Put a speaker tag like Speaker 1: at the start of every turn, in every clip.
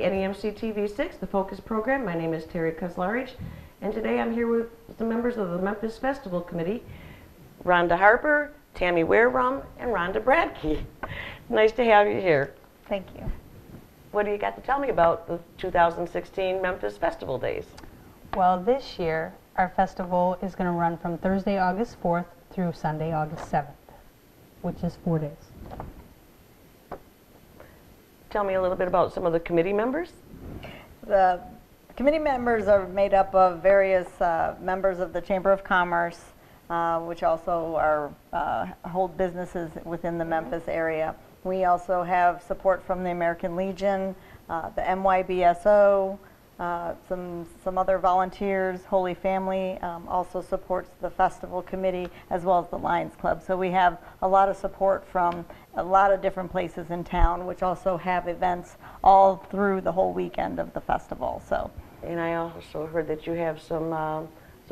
Speaker 1: NEMCtv6, the Focus program. My name is Terry Kozlarich, and today I'm here with the members of the Memphis Festival Committee, Rhonda Harper, Tammy Warerum, and Rhonda Bradkey. Nice to have you here.
Speaker 2: Thank you.
Speaker 1: What do you got to tell me about the 2016 Memphis Festival Days?
Speaker 2: Well, this year our festival is going to run from Thursday, August 4th through Sunday, August 7th, which is 4 days.
Speaker 1: Tell me a little bit about some of the committee members.
Speaker 3: The committee members are made up of various members of the Chamber of Commerce, which also hold businesses within the Memphis area. We also have support from the American Legion, the MYBSO, some other volunteers. Holy Family also supports the festival committee as well as the Lions Club. So we have a lot of support from a lot of different places in town, which also have events all through the whole weekend of the festival. So.
Speaker 1: And I also heard that you have some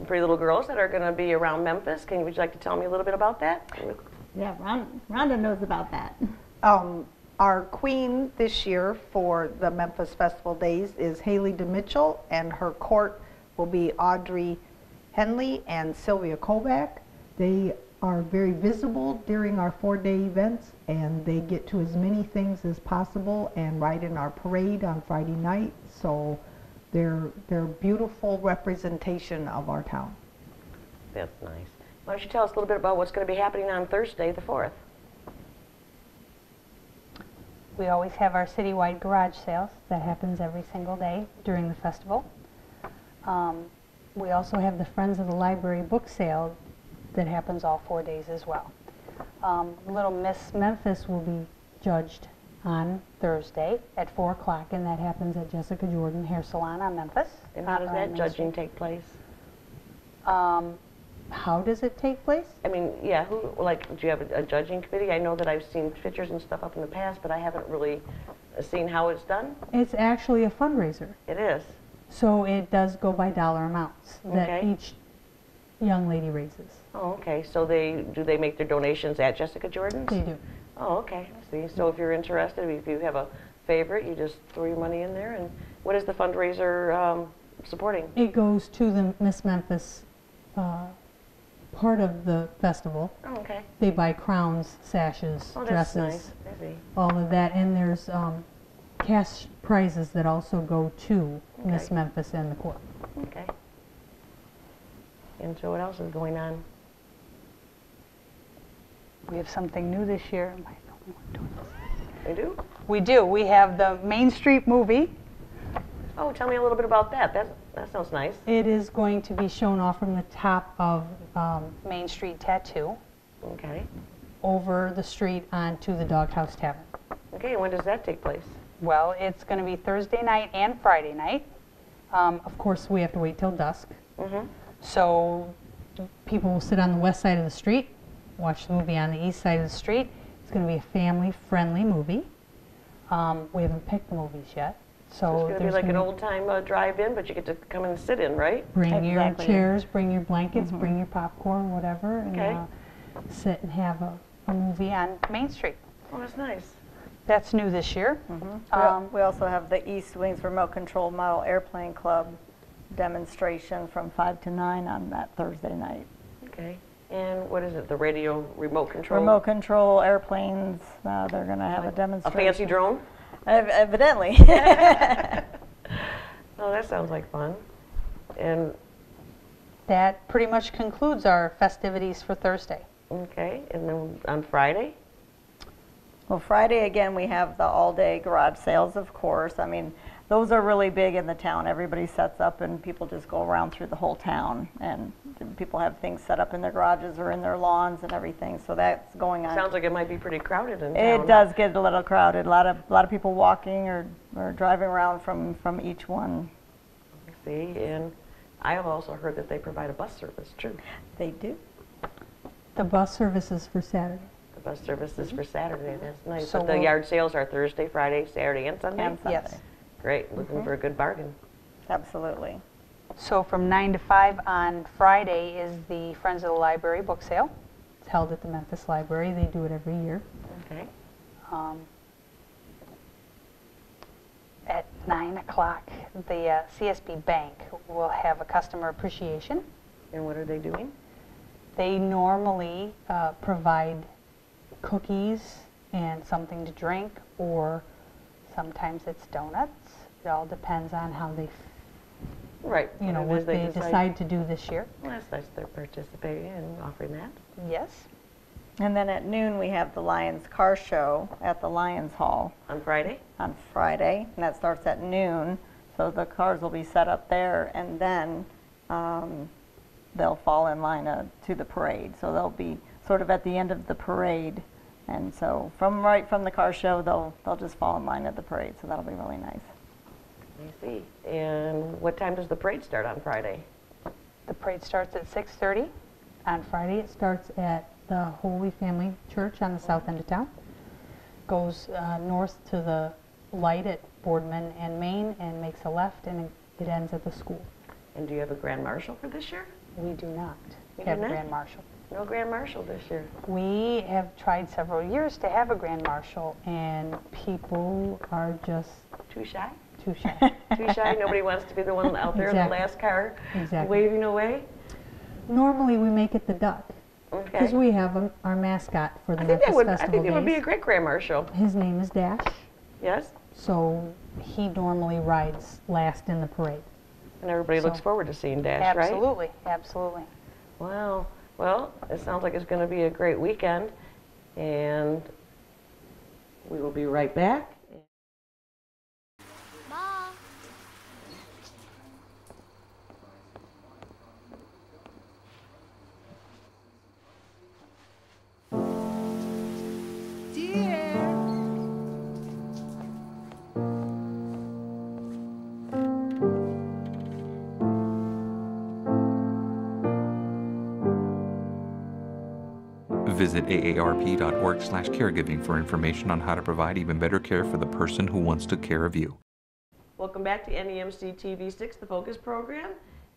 Speaker 1: pretty little girls that are going to be around Memphis. Would you like to tell me a little bit about that?
Speaker 3: Yeah, Rhonda knows about that.
Speaker 4: Our queen this year for the Memphis Festival Days is Haley DeMitchell, and her court will be Audrey Henley and Sylvia Kovac. They are very visible during our 4-day events, and they get to as many things as possible and ride in our parade on Friday night. So they're beautiful representation of our town.
Speaker 1: That's nice. Why don't you tell us a little bit about what's going to be happening on Thursday, the 4th?
Speaker 2: We always have our citywide garage sales. That happens every single day during the festival. We also have the Friends of the Library book sale that happens all 4 days as well. Little Miss Memphis will be judged on Thursday at 4 o'clock, and that happens at Jessica Jordan Hair Salon on Memphis.
Speaker 1: And how does that judging take place?
Speaker 2: How does it take place?
Speaker 1: I mean, yeah, do you have a judging committee? I know that I've seen pictures and stuff up in the past, but I haven't really seen how it's done.
Speaker 2: It's actually a fundraiser.
Speaker 1: It is.
Speaker 2: So it does go by dollar amounts that each young lady raises.
Speaker 1: Oh, okay. So do they make their donations at Jessica Jordan's?
Speaker 2: They do.
Speaker 1: Oh, okay. I see. So if you're interested, if you have a favorite, you just throw your money in there. And what is the fundraiser supporting?
Speaker 2: It goes to the Miss Memphis part of the festival.
Speaker 1: Oh, okay.
Speaker 2: They buy crowns, sashes, dresses,
Speaker 1: nice. I see.
Speaker 2: all of that. And there's cash prizes that also go to Miss Memphis and the court.
Speaker 1: Okay. And so what else is going on?
Speaker 5: We have something new this year. Am I the only one doing this?
Speaker 1: They do?
Speaker 5: We do. We have the Main Street movie.
Speaker 1: Oh, tell me a little bit about that. That sounds nice.
Speaker 2: It is going to be shown off from the top of Main Street Tattoo
Speaker 1: Okay.
Speaker 2: over the street onto the Doghouse Tavern.
Speaker 1: Okay, and when does that take place?
Speaker 5: Well, it's going to be Thursday night and Friday night.
Speaker 2: Of course, we have to wait till dusk.
Speaker 1: Mm-hmm.
Speaker 2: So people will sit on the west side of the street, watch the movie on the east side of the street. It's going to be a family-friendly movie. We haven't picked the movies yet. So
Speaker 1: it's going to be like an old-time drive-in, but you get to come and sit in, right?
Speaker 2: Bring your chairs, bring your blankets, bring your popcorn, whatever, and sit and have a movie on Main Street.
Speaker 1: Oh, that's nice.
Speaker 5: That's new this year.
Speaker 3: We also have the East Wings Remote Control Model Airplane Club demonstration from 5 to 9 on that Thursday night.
Speaker 1: Okay. And what is it, the radio remote control?
Speaker 3: Remote control airplanes, they're going to have a demonstration.
Speaker 1: A fancy drone?
Speaker 3: Evidently.
Speaker 1: Oh, that sounds like fun. And
Speaker 5: That pretty much concludes our festivities for Thursday.
Speaker 1: okay, and then on Friday?
Speaker 3: Well, Friday, again, we have the all-day garage sales, of course. I mean, those are really big in the town. Everybody sets up and people just go around through the whole town. And people have things set up in their garages or in their lawns and everything. So that's going on.
Speaker 1: Sounds like it might be pretty crowded in town.
Speaker 3: It does get a little crowded. A lot of people walking or driving around from each one.
Speaker 1: I see, and I have also heard that they provide a bus service, too.
Speaker 3: They do.
Speaker 2: The bus service is for Saturday.
Speaker 1: The bus service is for Saturday. That's nice.
Speaker 5: So
Speaker 1: But the yard sales are Thursday, Friday, Saturday, and Sunday?
Speaker 3: And Sunday.
Speaker 5: Yes.
Speaker 1: Great. Looking for a good bargain.
Speaker 3: Absolutely.
Speaker 5: So from 9 to 5 on Friday is the Friends of the Library book sale.
Speaker 2: It's held at the Memphis Library. They do it every year.
Speaker 1: Okay.
Speaker 5: At 9 o'clock, the CSB Bank will have a customer appreciation.
Speaker 1: And what are they doing?
Speaker 5: They normally provide cookies and something to drink, or sometimes it's donuts. It all depends on how they,
Speaker 1: Right.
Speaker 5: you know,
Speaker 1: What it is
Speaker 5: what they decide to do this year.
Speaker 1: Well, that's nice they're participating and offering that.
Speaker 5: Yes.
Speaker 3: And then at noon, we have the Lions Car Show at the Lions Hall
Speaker 1: On Friday?
Speaker 3: on Friday, and that starts at noon. So the cars will be set up there, and then they'll fall in line to the parade. So they'll be sort of at the end of the parade, and so right from the car show, they'll just fall in line at the parade. So that'll be really nice.
Speaker 1: I see. And what time does the parade start on Friday?
Speaker 5: The parade starts at 6:30.
Speaker 2: On Friday, it starts at the Holy Family Church on the south end of town. Goes north to the light at Boardman and Main and makes a left, and it ends at the school.
Speaker 1: And do you have a grand marshal for this year?
Speaker 2: We do not
Speaker 1: You
Speaker 2: have
Speaker 1: do
Speaker 2: a
Speaker 1: not?
Speaker 2: grand marshal.
Speaker 1: No grand marshal this year.
Speaker 5: We have tried several years to have a grand marshal,
Speaker 2: And people are just
Speaker 1: Too shy?
Speaker 2: too shy.
Speaker 1: Too shy? Nobody wants to be the one out there in the
Speaker 2: Exactly.
Speaker 1: last car
Speaker 2: Exactly.
Speaker 1: waving away?
Speaker 2: Normally, we make it the duck,
Speaker 1: Okay.
Speaker 2: because we have our mascot for the
Speaker 1: I think
Speaker 2: Memphis
Speaker 1: that would. I
Speaker 2: Festival
Speaker 1: think it would be a
Speaker 2: days.
Speaker 1: great grand marshal.
Speaker 2: His name is Dash,
Speaker 1: Yes.
Speaker 2: so he normally rides last in the parade.
Speaker 1: And everybody looks
Speaker 2: So-
Speaker 1: forward to seeing Dash, right?
Speaker 5: absolutely, absolutely.
Speaker 1: Wow. Well, it sounds like it's going to be a great weekend, and we will be right back.
Speaker 6: Mom.
Speaker 7: Visit aarp.org/caregiving for information on how to provide even better care for the person who wants to care of you.
Speaker 1: Welcome back to NEMCtv6, the Focus program.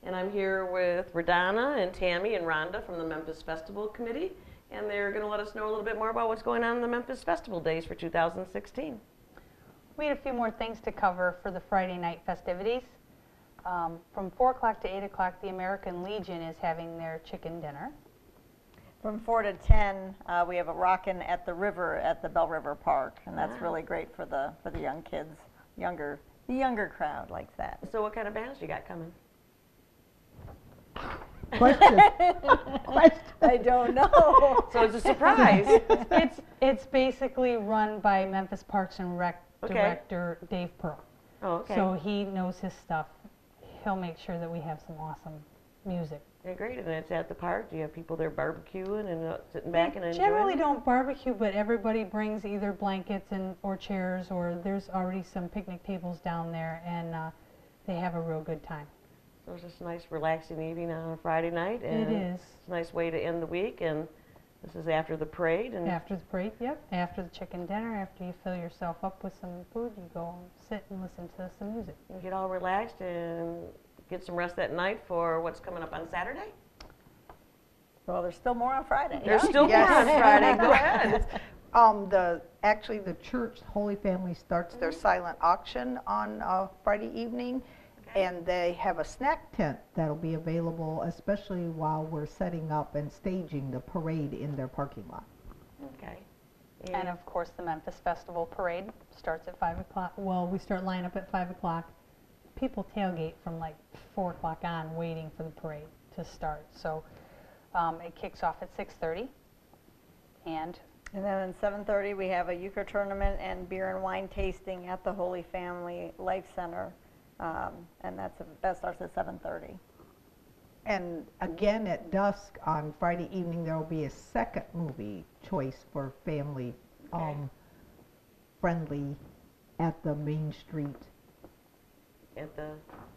Speaker 1: And I'm here with Radonna and Tammy and Rhonda from the Memphis Festival Committee. And they're going to let us know a little bit more about what's going on in the Memphis Festival Days for 2016.
Speaker 5: We had a few more things to cover for the Friday night festivities. From 4 o'clock to 8 o'clock, the American Legion is having their chicken dinner.
Speaker 3: From 4 to 10, we have a rockin' at the river at the Bell River Park, and that's
Speaker 1: Wow.
Speaker 3: really great for the young kids. The younger crowd likes that.
Speaker 1: So what kind of bands you got coming?
Speaker 4: Question. Question.
Speaker 3: I don't know.
Speaker 1: So it's a surprise.
Speaker 5: It's basically run by Memphis Parks and Rec
Speaker 1: Okay.
Speaker 5: Director Dave Pearl.
Speaker 1: Oh, okay.
Speaker 2: So he knows his stuff. He'll make sure that we have some awesome music.
Speaker 1: Okay, great. And it's at the park. Do you have people there barbecuing and sitting back and enjoying
Speaker 2: Generally
Speaker 1: it?
Speaker 2: don't barbecue, but everybody brings either blankets or chairs, or there's already some picnic tables down there, and they have a real good time.
Speaker 1: So it's just a nice relaxing evening on a Friday night. And
Speaker 2: It is.
Speaker 1: It's a nice way to end the week. And this is after the parade. And
Speaker 2: After the parade, yep. After the chicken dinner, after you fill yourself up with some food, you go and sit and listen to some music.
Speaker 1: you get all relaxed and get some rest that night for what's coming up on Saturday.
Speaker 3: Well, there's still more on Friday.
Speaker 1: There's still
Speaker 4: Yes.
Speaker 1: more on Friday. Go ahead.
Speaker 4: Actually, the church Holy Family starts their silent auction on Friday evening, and they have a snack tent that'll be available, especially while we're setting up and staging the parade in their parking lot.
Speaker 1: Okay.
Speaker 5: And of course, the Memphis Festival Parade starts at 5 o'clock.
Speaker 2: Well, we start line up at 5 o'clock. People tailgate from like 4 o'clock on, waiting for the parade to start. So it kicks off at 6:30, and
Speaker 3: And then at 7:30, we have a euchre tournament and beer and wine tasting at the Holy Family Life Center, and that starts at 7:30.
Speaker 4: And again, at dusk on Friday evening, there will be a second movie choice for family friendly at the Main Street.
Speaker 1: At the,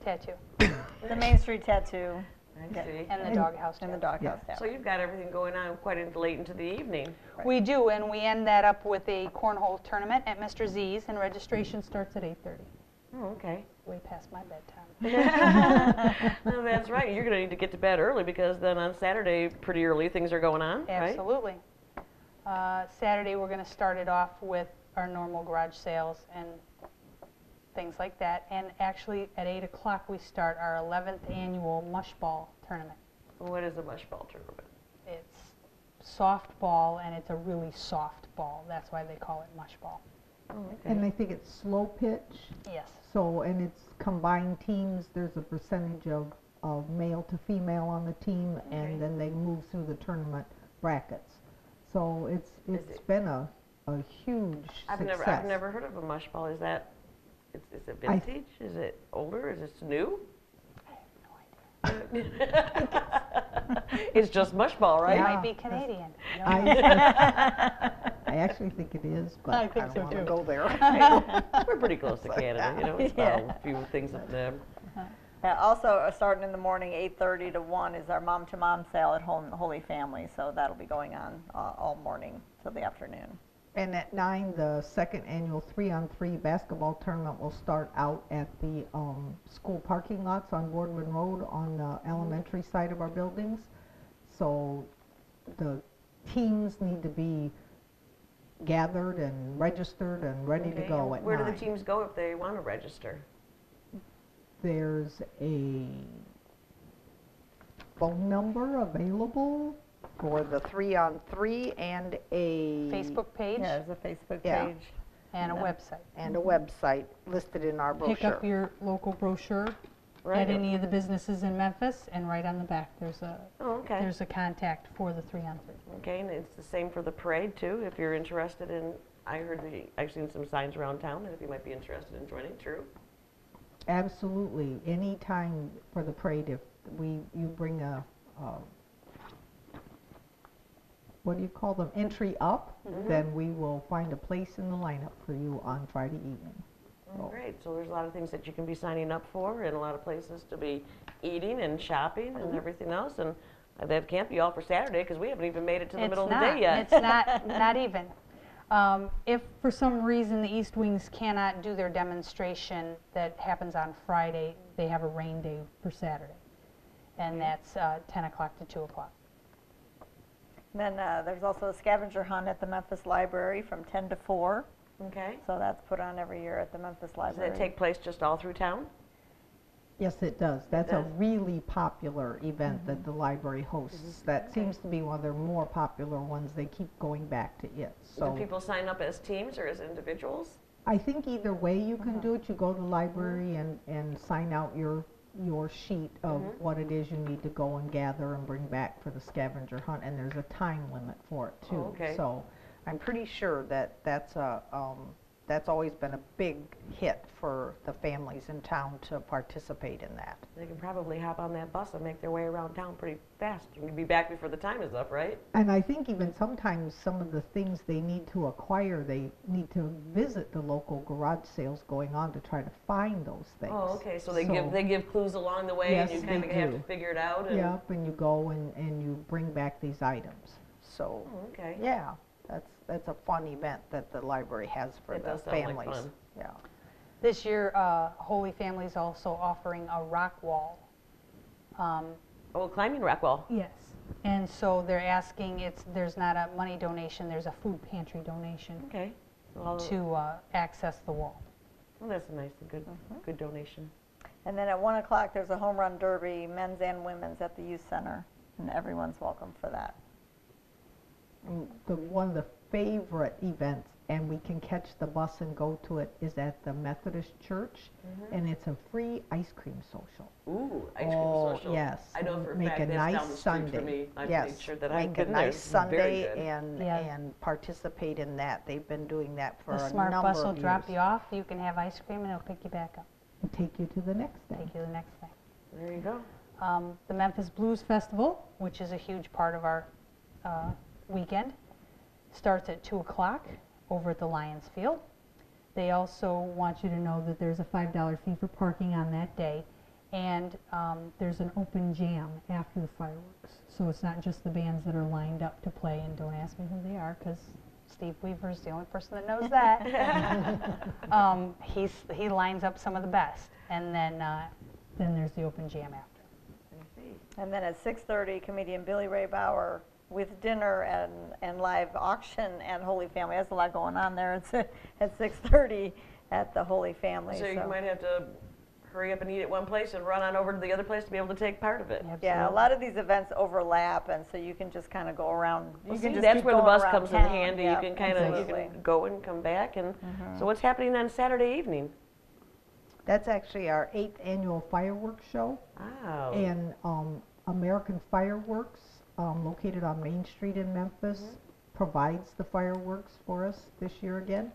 Speaker 5: tattoo,
Speaker 3: The Main Street Tattoo
Speaker 1: I
Speaker 3: Yeah.
Speaker 1: see.
Speaker 5: and the Doghouse.
Speaker 3: and the
Speaker 5: Tavern.
Speaker 3: Doghouse
Speaker 1: So
Speaker 3: Tavern.
Speaker 1: you've got everything going on quite late into the evening.
Speaker 5: We do, and we end that up with a cornhole tournament at Mr. Z's, and registration
Speaker 2: Starts at 8:30.
Speaker 1: Oh, okay.
Speaker 5: way past my bedtime.
Speaker 1: No, that's right. You're going to need to get to bed early because then on Saturday, pretty early, things are going on, right?
Speaker 5: Absolutely. Saturday, we're going to start it off with our normal garage sales, and things like that. And actually, at 8 o'clock, we start our 11th annual mush ball tournament.
Speaker 1: What is a mush ball tournament?
Speaker 5: It's softball, and it's a really soft ball. That's why they call it mush ball.
Speaker 1: Oh, okay.
Speaker 4: And I think it's slow pitch.
Speaker 5: Yes.
Speaker 4: So, and it's combined teams. There's a percentage of male to female on the team,
Speaker 1: Okay.
Speaker 4: and then they move through the tournament brackets. So it's
Speaker 1: it-
Speaker 4: been a huge
Speaker 1: I've
Speaker 4: success.
Speaker 1: never heard of a mush ball. Is that, is it
Speaker 4: I-
Speaker 1: vintage? Is it older? Is it new?
Speaker 5: I have no idea.
Speaker 1: It's just mush ball,
Speaker 5: It
Speaker 1: right?
Speaker 4: Yeah.
Speaker 5: might be Canadian.
Speaker 4: I actually think it is, but
Speaker 5: I think
Speaker 4: don't
Speaker 5: so,
Speaker 4: want to
Speaker 5: too.
Speaker 4: go there.
Speaker 1: We're pretty close to Canada, you know. It's
Speaker 3: Yeah.
Speaker 1: about a few things up there.
Speaker 3: Also, starting in the morning, 8:30 to 1 is our mom-to-mom sale at Holy Family, so that'll be going on all morning till the afternoon.
Speaker 4: And at 9, the second annual 3-on-3 basketball tournament will start out at the school parking lots on Boardman Road on the elementary side of our buildings. So the teams need to be gathered and registered and ready to
Speaker 1: Okay,
Speaker 4: go
Speaker 1: and
Speaker 4: at
Speaker 1: where
Speaker 4: 9.
Speaker 1: do the teams go if they want to register?
Speaker 4: There's a phone number available for the 3-on-3 and a
Speaker 5: Facebook page
Speaker 3: Yeah, there's a Facebook
Speaker 4: Yeah.
Speaker 3: page.
Speaker 5: and a
Speaker 3: Yeah.
Speaker 5: website.
Speaker 4: and a website listed in our brochure.
Speaker 5: Pick up your local brochure
Speaker 1: Right.
Speaker 5: at any of the businesses in Memphis, and right on the back there's a
Speaker 1: Oh, okay.
Speaker 5: there's a contact for the 3-on-3.
Speaker 1: Okay, and it's the same for the parade too, if you're interested in, I've seen some signs around town, and if you might be interested in joining, true?
Speaker 4: Absolutely. Any time for the parade, if you bring a, what do you call them, entry up, then we will find a place in the lineup for you on Friday evening.
Speaker 1: Oh, great, so there's a lot of things that you can be signing up for, and a lot of places to be eating and shopping and everything else, and that can't be all for Saturday, because we haven't even made it to the middle of the day yet.
Speaker 5: It's not even. If for some reason the East Wings cannot do their demonstration that happens on Friday, they have a rain day for Saturday, and that's 10 o'clock to 2 o'clock.
Speaker 3: Then there's also a scavenger hunt at the Memphis Library from 10 to 4.
Speaker 1: Okay,
Speaker 3: So that's put on every year at the Memphis
Speaker 1: does
Speaker 3: Library.
Speaker 1: that take place just all through town?
Speaker 4: Yes, it does. That's a
Speaker 1: does?
Speaker 4: really popular event that the library hosts. That seems to be one of their more popular ones. They keep going back to it.
Speaker 1: Do
Speaker 4: So
Speaker 1: people sign up as teams or as individuals?
Speaker 4: I think either way you can do it. You go to the library and sign out your sheet of what it is you need to go and gather and bring back for the scavenger hunt, and there's a time limit for it too.
Speaker 1: Oh, okay.
Speaker 4: So I'm pretty sure that's always been a big hit for the families in town to participate in that.
Speaker 1: They can probably hop on that bus and make their way around town pretty fast. You can be back before the time is up, right?
Speaker 4: And I think even sometimes some of the things they need to acquire, they need to visit the local garage sales going on to try to find those things.
Speaker 1: Oh, okay, so they give clues along the way, and
Speaker 4: Yes,
Speaker 1: you kind of
Speaker 4: they
Speaker 1: have
Speaker 4: do.
Speaker 1: to figure it out. And,
Speaker 4: Yep, and you go and you bring back these items. So,
Speaker 1: Oh, okay.
Speaker 4: yeah, that's a fun event that the library has for
Speaker 1: It
Speaker 4: the
Speaker 1: does sound like
Speaker 4: families.
Speaker 1: fun.
Speaker 4: Yeah.
Speaker 5: This year, Holy Family is also offering a rock wall.
Speaker 1: Oh, climbing rock wall.
Speaker 5: Yes. And so they're asking, there's not a money donation, there's a food pantry donation
Speaker 1: Okay. Well,
Speaker 5: to access the wall.
Speaker 1: well, that's a nice and good donation.
Speaker 3: And then at 1 o'clock, there's a home run derby, men's and women's, at the youth center, and everyone's welcome for that.
Speaker 4: One of the favorite events, and we can catch the bus and go to it, is at the Methodist Church, and it's a free ice cream social.
Speaker 1: Ooh, ice cream
Speaker 4: Oh,
Speaker 1: social.
Speaker 4: yes.
Speaker 1: I know for a
Speaker 4: Make
Speaker 1: fact
Speaker 4: a
Speaker 1: that's
Speaker 4: nice
Speaker 1: down the street
Speaker 4: Sunday.
Speaker 1: for me. I've
Speaker 4: Yes,
Speaker 1: made sure that I've
Speaker 4: make a
Speaker 1: been there.
Speaker 4: nice
Speaker 1: It's very
Speaker 4: Sunday
Speaker 1: good.
Speaker 4: and participate in that. They've been doing that for
Speaker 5: The
Speaker 4: a
Speaker 5: smart
Speaker 4: number
Speaker 5: bus
Speaker 4: of
Speaker 5: will
Speaker 4: years.
Speaker 5: drop you off, you can have ice cream, and it'll pick you back up,
Speaker 4: And take you to the next day.
Speaker 5: take you to the next thing.
Speaker 1: There you go.
Speaker 5: The Memphis Blues Festival, which is a huge part of our weekend, starts at 2 o'clock over at the Lions Field. They also want you to know that there's a $5 fee for parking on that day, and there's an open jam after the fireworks. So it's not just the bands that are lined up to play, and don't ask me who they are, because Steve Weaver's the only person that knows that. He lines up some of the best, and then there's the open jam after.
Speaker 1: I see.
Speaker 3: And then at 6:30, comedian Billy Ray Bauer with dinner and live auction at Holy Family. There's a lot going on there. It's at 6:30. at the Holy Family.
Speaker 1: So you might have to hurry up and eat at one place and run on over to the other place to be able to take part of it.
Speaker 3: Yeah, a lot of these events overlap, and so you can just kind of go around.
Speaker 1: Well, see, that's where the bus comes in handy. You can kind of go and come back. And so what's happening on Saturday evening?
Speaker 4: That's actually our 8th annual fireworks show.
Speaker 1: Wow.
Speaker 4: And American Fireworks, located on Main Street in Memphis, provides the fireworks for us this year again.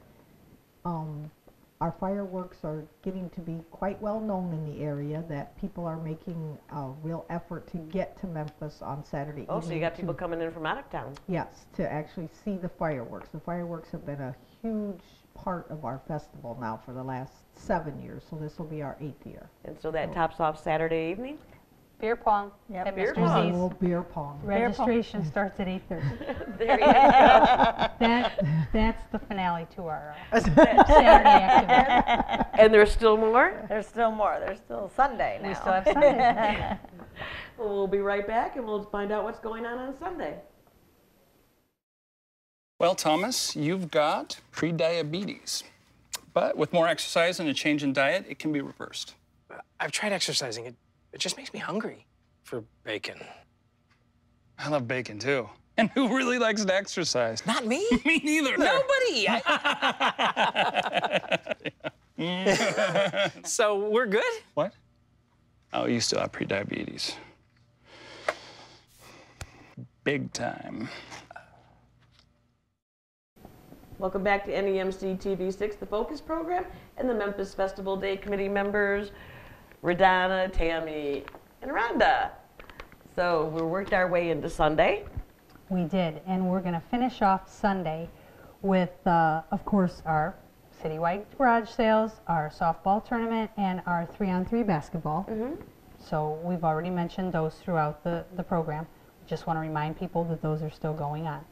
Speaker 4: Our fireworks are getting to be quite well known in the area, that people are making a real effort to get to Memphis on Saturday evening.
Speaker 1: Oh, so you got people coming in from out of town.
Speaker 4: Yes, to actually see the fireworks. The fireworks have been a huge part of our festival now for the last 7 years, so this will be our 8th year.
Speaker 1: And so that tops off Saturday evening?
Speaker 5: Beer pong at
Speaker 1: Beer
Speaker 5: Mr.
Speaker 1: pong.
Speaker 5: Z's.
Speaker 4: Oh, beer pong.
Speaker 5: Registration starts at 8:30.
Speaker 1: There you go.
Speaker 5: That's the finale to our Saturday activity.
Speaker 1: And there's still more?
Speaker 3: There's still more. There's still Sunday now.
Speaker 5: We still have Sunday.
Speaker 1: Well, we'll be right back and we'll find out what's going on Sunday.
Speaker 6: Well, Thomas, you've got pre-diabetes. But with more exercise and a change in diet, it can be reversed.
Speaker 8: I've tried exercising. It just makes me hungry for bacon.
Speaker 6: I love bacon, too. And who really likes to exercise?
Speaker 8: Not me.
Speaker 6: Me neither.
Speaker 8: Nobody. So we're good?
Speaker 6: What? Oh, you still have pre-diabetes. Big time.
Speaker 1: Welcome back to NEMCtv6, the Focus program, and the Memphis Festival Day Committee members, Radonna, Tammy, and Rhonda. So we worked our way into Sunday.
Speaker 5: We did, and we're going to finish off Sunday with, of course, our citywide garage sales, our softball tournament, and our 3-on-3 basketball. So we've already mentioned those throughout the program. Just want to remind people that those are still going on.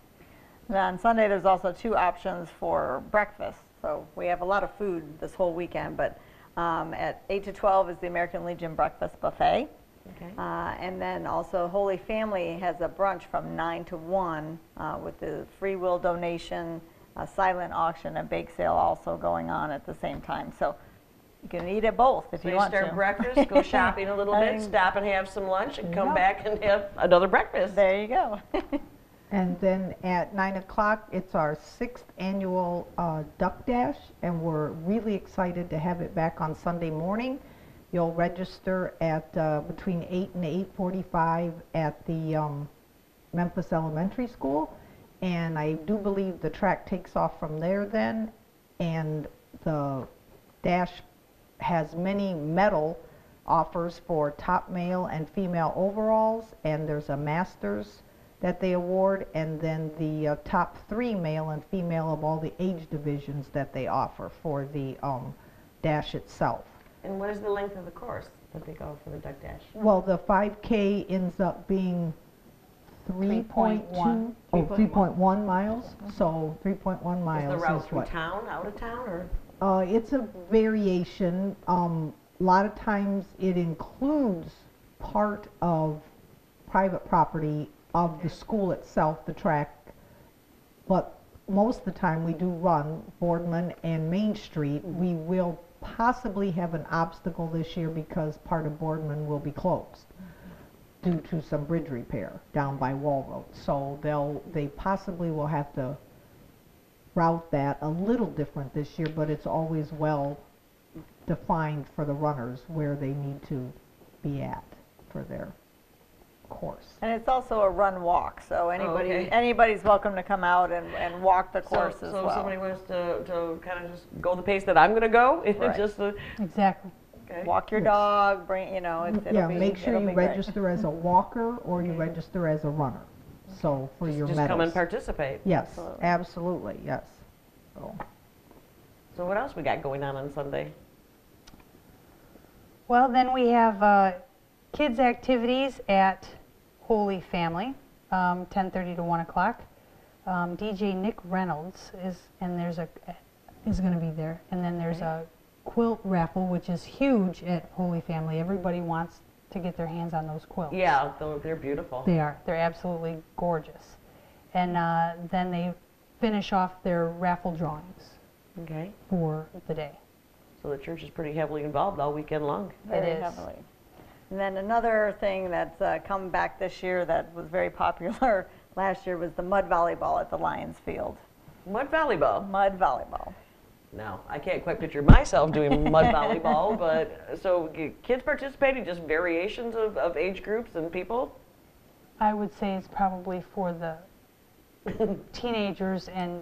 Speaker 3: And on Sunday, there's also 2 options for breakfast. So we have a lot of food this whole weekend, but at 8 to 12 is the American Legion Breakfast Buffet.
Speaker 1: Okay.
Speaker 3: And then also Holy Family has a brunch from 9 to 1 with the free will donation, a silent auction, a bake sale also going on at the same time. So you can eat at both if
Speaker 1: So
Speaker 3: you
Speaker 1: you
Speaker 3: want
Speaker 1: start
Speaker 3: to.
Speaker 1: breakfast, go shopping a little bit, stop and have some lunch, and come back and have another breakfast.
Speaker 3: There you go.
Speaker 4: And then at 9 o'clock, it's our 6th annual Duck Dash, and we're really excited to have it back on Sunday morning. You'll register at between 8 and 8:45 at the Memphis Elementary School, and I do believe the track takes off from there then, and the dash has many medal offers for top male and female overalls, and there's a master's that they award, and then the top 3 male and female of all the age divisions that they offer for the dash itself.
Speaker 1: And what is the length of the course that they go for the Duck Dash?
Speaker 4: Well, the 5K ends up being 3.1 3.1 miles. So 3.1 miles
Speaker 1: Is the route
Speaker 4: is
Speaker 1: through
Speaker 4: what?
Speaker 1: town, out of town, or?
Speaker 4: It's a variation. A lot of times it includes part of private property of the school itself, the track, but most of the time we do run Boardman and Main Street. We will possibly have an obstacle this year because part of Boardman will be closed due to some bridge repair down by Wall Road. So they possibly will have to route that a little different this year, but it's always well defined for the runners where they need to be at for their course.
Speaker 3: And it's also a run walk, so
Speaker 1: okay.
Speaker 3: anybody's welcome to come out and walk the course as
Speaker 1: so
Speaker 3: well.
Speaker 1: if somebody wants to kind of just go the pace that I'm going to go,
Speaker 3: Right.
Speaker 1: just
Speaker 5: Exactly.
Speaker 1: okay.
Speaker 3: Walk your dog, bring, it'll
Speaker 4: Yeah,
Speaker 3: be,
Speaker 4: make sure
Speaker 3: it'll
Speaker 4: you
Speaker 3: be great.
Speaker 4: register as a walker or you register as a runner. So for your
Speaker 1: Just
Speaker 4: medals.
Speaker 1: come and participate.
Speaker 4: Yes,
Speaker 3: Absolutely.
Speaker 4: absolutely, yes.
Speaker 1: So what else we got going on Sunday?
Speaker 5: Well, then we have kids' activities at Holy Family, 10:30 to 1 o'clock. DJ Nick Reynolds is going to be there, and then there's a quilt raffle, which is huge at Holy Family. Everybody wants to get their hands on those quilts.
Speaker 1: Yeah, they're beautiful.
Speaker 5: They are. They're absolutely gorgeous. And then they finish off their raffle drawings
Speaker 1: Okay.
Speaker 5: for the day.
Speaker 1: So the church is pretty heavily involved all weekend long.
Speaker 3: Very
Speaker 2: is.
Speaker 3: heavily. And then another thing that's come back this year that was very popular last year was the mud volleyball at the Lions Field.
Speaker 1: Mud volleyball.
Speaker 3: Mud volleyball.
Speaker 1: Now, I can't quite picture myself doing mud volleyball, but so kids participating, just variations of age groups and people?
Speaker 2: I would say it's probably for the teenagers and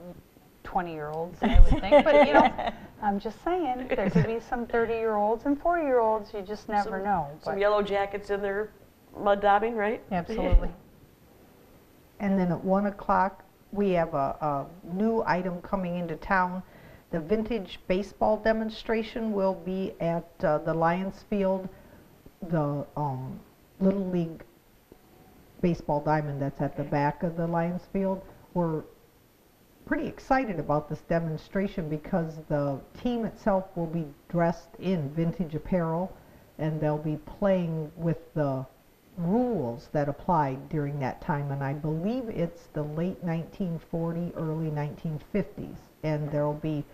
Speaker 2: 20-year-olds, I would think. But, you know, I'm just saying, there could be some 30-year-olds and 40-year-olds. You just never know.
Speaker 1: Some
Speaker 2: but-
Speaker 1: yellow jackets in their mud daubing, right?
Speaker 2: Absolutely.
Speaker 4: And then at 1 o'clock, we have a new item coming into town. The vintage baseball demonstration will be at the Lions Field, the Little League baseball diamond that's at the back of the Lions Field. We're pretty excited about this demonstration because the team itself will be dressed in vintage apparel, and they'll be playing with the rules that applied during that time, and I believe it's the late 1940, early 1950s, and there'll be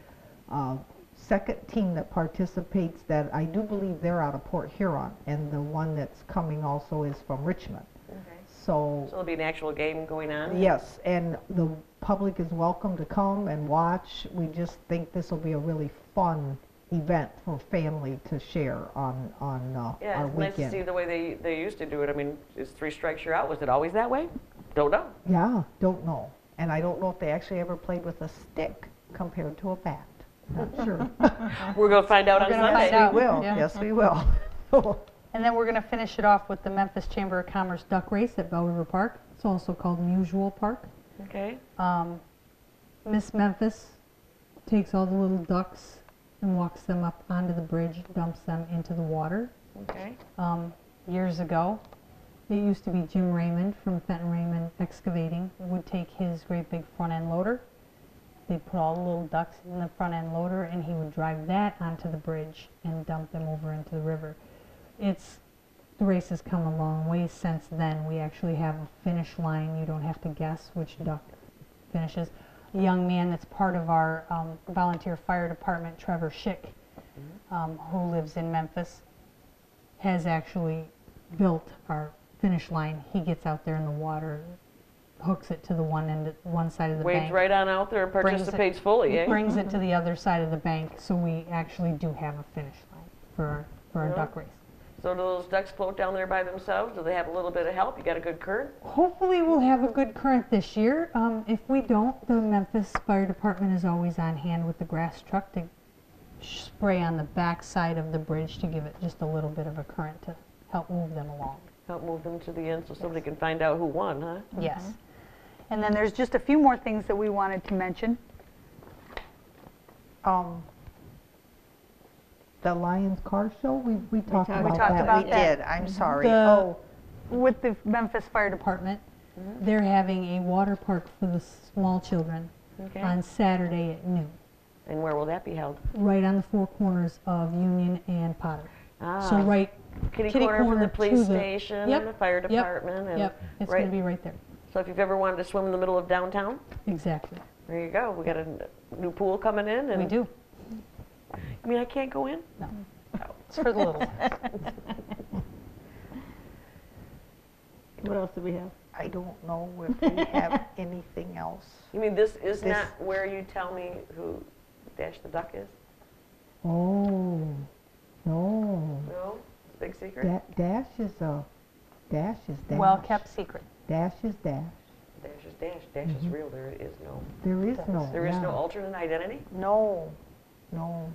Speaker 4: a second team that participates that I do believe they're out of Port Huron, and the one that's coming also is from Richmond.
Speaker 1: Okay.
Speaker 4: So
Speaker 1: there'll be an actual game going on?
Speaker 4: yes, and the public is welcome to come and watch. We just think this will be a really fun event for family to share on
Speaker 1: Yeah,
Speaker 4: our
Speaker 1: it's nice to
Speaker 4: weekend.
Speaker 1: see the way they used to do it. I mean, is 3 strikes you're out? Was it always that way? Don't know.
Speaker 4: Yeah, don't know. And I don't know if they actually ever played with a stick compared to a bat. Not sure.
Speaker 1: We're going to find out on
Speaker 2: gonna
Speaker 1: Sunday.
Speaker 2: find out.
Speaker 4: We will.
Speaker 2: Yeah.
Speaker 4: Yes, we will.
Speaker 2: And then we're going to finish it off with the Memphis Chamber of Commerce duck race at Bell River Park. It's also called Mutual Park.
Speaker 1: Okay.
Speaker 2: Miss Memphis takes all the little ducks and walks them up onto the bridge, dumps them into the water.
Speaker 1: Okay.
Speaker 2: Years ago, it used to be Jim Raymond from Fenton Raymond Excavating would take his great big front end loader. They'd put all the little ducks in the front end loader, and he would drive that onto the bridge and dump them over into the river. The race has come a long way since then. We actually have a finish line. You don't have to guess which duck finishes. A young man that's part of our volunteer fire department, Trevor Schick, who lives in Memphis, has actually built our finish line. He gets out there in the water, hooks it to the one side of the
Speaker 1: Wades
Speaker 2: bank.
Speaker 1: right on out there and participates fully, eh?
Speaker 2: Brings it to the other side of the bank, so we actually do have a finish line for our duck race.
Speaker 1: So do those ducks float down there by themselves? Do they have a little bit of help? You got a good current?
Speaker 2: Hopefully we'll have a good current this year. If we don't, the Memphis Fire Department is always on hand with the grass truck to spray on the back side of the bridge to give it just a little bit of a current to help move them along.
Speaker 1: Help move them to the end so somebody can find out who won, huh?
Speaker 2: Yes. And then there's just a few more things that we wanted to mention.
Speaker 4: The Lions Car Show, we talked about
Speaker 2: talked
Speaker 4: that.
Speaker 2: about
Speaker 4: We
Speaker 2: that.
Speaker 4: did. I'm sorry.
Speaker 2: The- With the Memphis Fire Department, they're having a water park for the small children
Speaker 1: Okay.
Speaker 2: on Saturday at noon,
Speaker 1: And where will that be held?
Speaker 2: right on the four corners of Union and Potter.
Speaker 1: Ah,
Speaker 2: So right
Speaker 1: kitty corner from the
Speaker 2: to
Speaker 1: police station
Speaker 2: Yep,
Speaker 1: and the fire
Speaker 2: yep,
Speaker 1: department. And
Speaker 2: Yep, it's
Speaker 1: right,
Speaker 2: going to be right there.
Speaker 1: So if you've ever wanted to swim in the middle of downtown,
Speaker 2: Exactly.
Speaker 1: there you go. We got a new pool coming in. And
Speaker 2: We do.
Speaker 1: I mean, I can't go in?
Speaker 2: No. It's for the little.
Speaker 3: What else do we have?
Speaker 4: I don't know if we have anything else.
Speaker 1: You mean this is
Speaker 4: This-
Speaker 1: not where you tell me who Dash the Duck is?
Speaker 4: Oh, no.
Speaker 1: No? It's a big secret?
Speaker 4: Dash is Dash.
Speaker 2: Well kept secret.
Speaker 4: Dash is Dash.
Speaker 1: Dash is Dash. Dash is real. There is no.
Speaker 4: There is no.
Speaker 1: There is no
Speaker 4: yeah.
Speaker 1: alternate identity?
Speaker 4: No. No.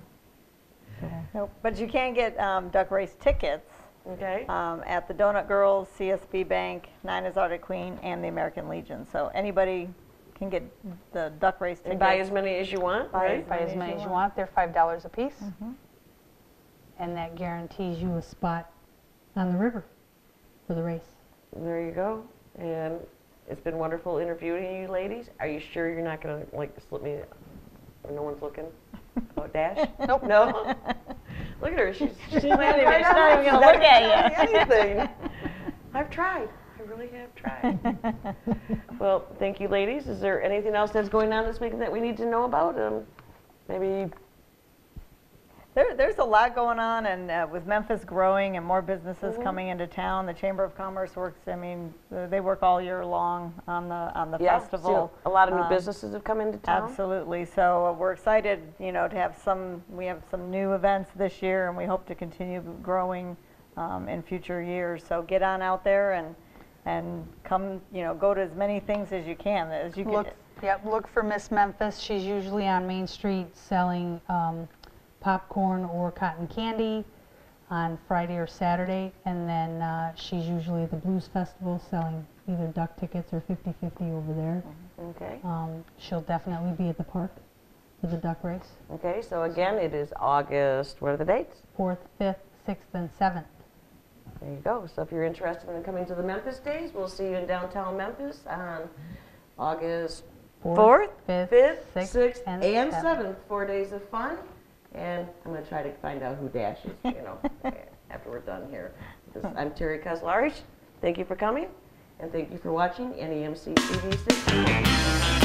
Speaker 4: So,
Speaker 3: Nope. But you can get duck race tickets
Speaker 1: Okay.
Speaker 3: at the Donut Girls, CSB Bank, Nina's Arctic Queen, and the American Legion. So anybody can get the duck race tickets.
Speaker 1: And buy as many as you want,
Speaker 3: Buy
Speaker 1: right?
Speaker 2: Buy as many as you want. They're $5 a piece. And that guarantees you a spot on the river for the race.
Speaker 1: There you go. And it's been wonderful interviewing you ladies. Are you sure you're not going to, like, slip me when no one's looking about Dash?
Speaker 2: Nope.
Speaker 1: No? Look at her. She's
Speaker 3: She's not even going to look at you.
Speaker 1: anything. I've tried. I really have tried. Well, thank you, ladies. Is there anything else that's going on this weekend that we need to know about? Maybe
Speaker 3: There's a lot going on, and with Memphis growing and more businesses coming into town, the Chamber of Commerce works. I mean, they work all year long on the festival.
Speaker 1: So a lot of new businesses have come into town.
Speaker 3: Absolutely. So we're excited, you know, to have we have some new events this year, and we hope to continue growing in future years. So get on out there and come, you know, go to as many things as you can.
Speaker 2: Look for Miss Memphis. She's usually on Main Street selling popcorn or cotton candy on Friday or Saturday, and then she's usually at the Blues Festival selling either duck tickets or 50-50 over there.
Speaker 1: Okay.
Speaker 2: She'll definitely be at the park for the duck race.
Speaker 1: Okay, so again, it is August, what are the dates?
Speaker 2: 4th, 5th, 6th, and 7th.
Speaker 1: There you go. So if you're interested in coming to the Memphis Days, we'll see you in downtown Memphis on August 4th, 5th, 6th, and 7th. 4 days of fun. And I'm going to try to find out who dashes, you know, after we're done here. I'm Terry Kozlarich. Thank you for coming, and thank you for watching NEMCtv6.